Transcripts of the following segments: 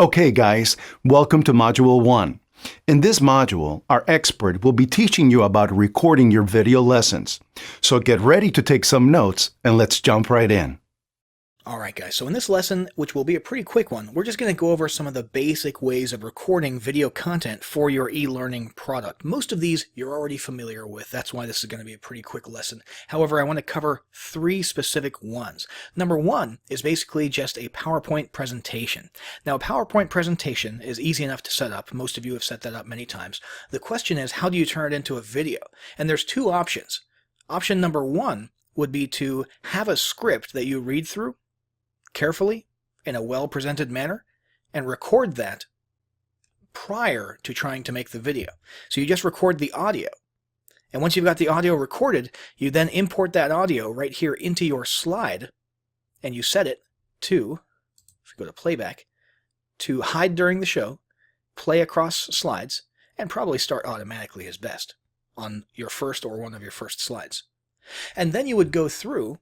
Okay guys, welcome to Module 1. In this module, our expert will be teaching you about recording your video lessons. So get ready to take some notes and let's jump right in. Alright guys, so in this lesson, which will be a pretty quick one, we're just going to go over some of the basic ways of recording video content for your e-learning product. Most of these you're already familiar with, that's why this is going to be a pretty quick lesson. However, I want to cover three specific ones. Number one is basically just a PowerPoint presentation. Now a PowerPoint presentation is easy enough to set up, most of you have set that up many times. The question is, how do you turn it into a video? And there's two options. Option number one would be to have a script that you read through carefully in a well-presented manner and record that prior to trying to make the video. So you just record the audio. And once you've got the audio recorded, you then import that audio right here into your slide and you set it to, if you go to playback, to hide during the show, play across slides, and probably start automatically is best on your first or one of your first slides. And then you would go through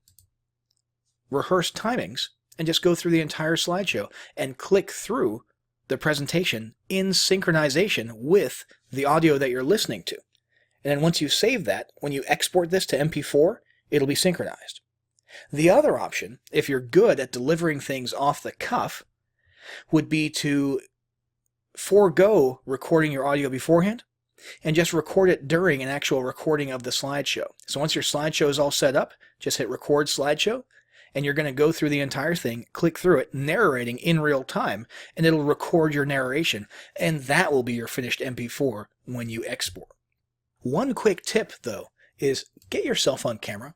rehearsed timings and just go through the entire slideshow and click through the presentation in synchronization with the audio that you're listening to. And then once you save that, when you export this to MP4, it'll be synchronized. The other option, if you're good at delivering things off the cuff, would be to forego recording your audio beforehand and just record it during an actual recording of the slideshow. So once your slideshow is all set up, just hit record slideshow, and you're going to go through the entire thing, click through it, narrating in real time, and it'll record your narration, and that will be your finished MP4 when you export. One quick tip, though, is get yourself on camera,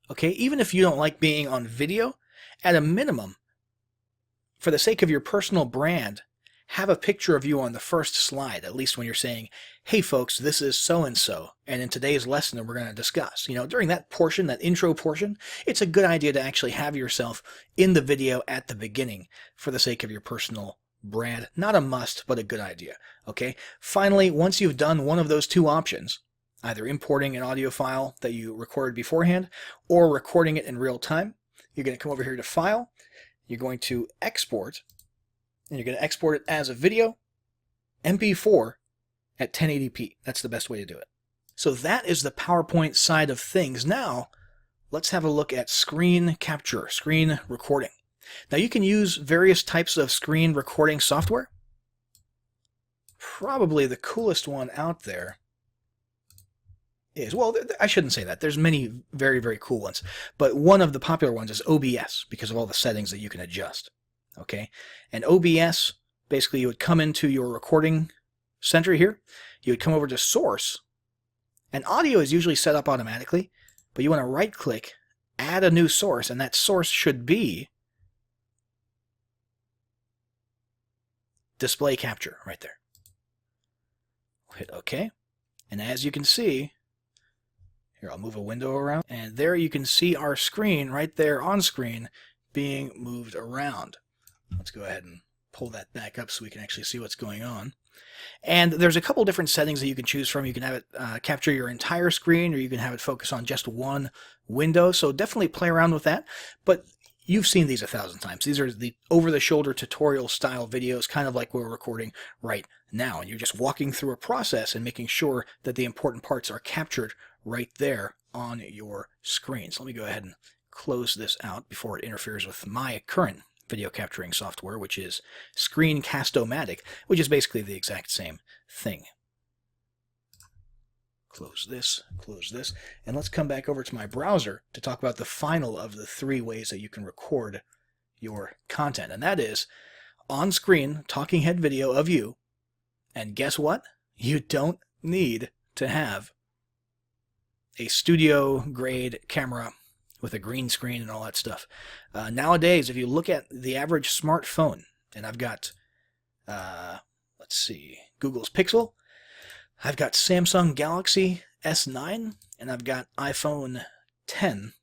okay? Even if you don't like being on video, at a minimum, for the sake of your personal brand, have a picture of you on the first slide, at least when you're saying, hey folks, this is so-and-so, and in today's lesson we're going to discuss. You know, during that portion, that intro portion, it's a good idea to actually have yourself in the video at the beginning for the sake of your personal brand. Not a must, but a good idea, okay? Finally, once you've done one of those two options, either importing an audio file that you recorded beforehand or recording it in real time, you're going to come over here to File, you're going to Export, and you're going to export it as a video, MP4 at 1080p. That's the best way to do it. So that is the PowerPoint side of things. Now, let's have a look at screen capture, screen recording. Now you can use various types of screen recording software. Probably the coolest one out there is, well, I shouldn't say that. There's many very, very cool ones. But one of the popular ones is OBS because of all the settings that you can adjust. Okay, and OBS, basically you would come into your recording center here, you would come over to Source, and audio is usually set up automatically, but you want to right click, add a new source, and that source should be display capture right there. Hit OK, and as you can see, here I'll move a window around, and there you can see our screen right there on screen being moved around. Let's go ahead and pull that back up so we can actually see what's going on. And there's a couple different settings that you can choose from. You can have it capture your entire screen, or you can have it focus on just one window. So definitely play around with that. But you've seen these 1,000 times. These are the over-the-shoulder tutorial style videos, kind of like we're recording right now. And you're just walking through a process and making sure that the important parts are captured right there on your screen. So let me go ahead and close this out before it interferes with my current video capturing software, which is Screencast-O-Matic, which is basically the exact same thing. Close this, and let's come back over to my browser to talk about the final of the three ways that you can record your content, and that is on-screen talking head video of you, and guess what? You don't need to have a studio-grade camera with a green screen and all that stuff. Nowadays, if you look at the average smartphone, and I've got, let's see, Google's Pixel, I've got Samsung Galaxy S9, and I've got iPhone 10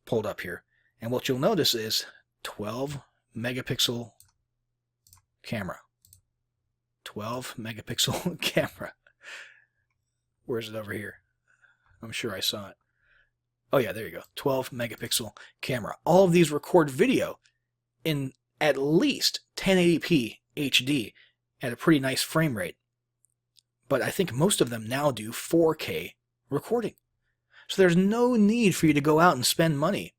pulled up here. And what you'll notice is 12 megapixel camera. 12 megapixel camera. Where is it over here? I'm sure I saw it. Oh yeah, there you go. 12 megapixel camera. All of these record video in at least 1080p HD at a pretty nice frame rate. But I think most of them now do 4K recording. So there's no need for you to go out and spend money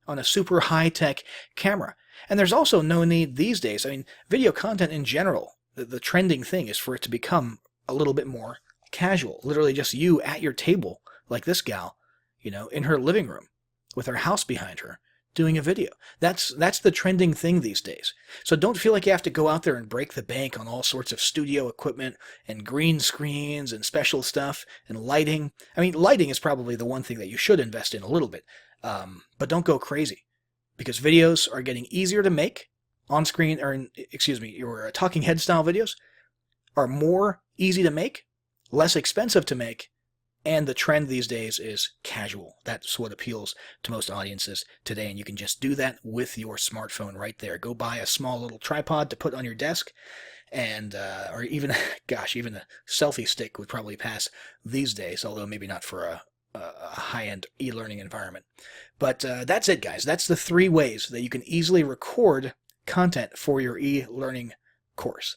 on a super high-tech camera. And there's also no need these days. I mean, video content in general, the trending thing is for it to become a little bit more casual. Literally just you at your table, like this gal, in her living room with her house behind her, doing a video. That's the trending thing these days. So don't feel like you have to go out there and break the bank on all sorts of studio equipment and green screens and special stuff and lighting. I mean, lighting is probably the one thing that you should invest in a little bit. But don't go crazy, because videos are getting easier to make on screen, or your talking head style videos are more easy to make, less expensive to make, and the trend these days is casual. That's what appeals to most audiences today, and you can just do that with your smartphone right there. Go buy a small little tripod to put on your desk, and or even, even a selfie stick would probably pass these days, although maybe not for a high-end e-learning environment. But that's it, guys. That's the 3 ways that you can easily record content for your e-learning course.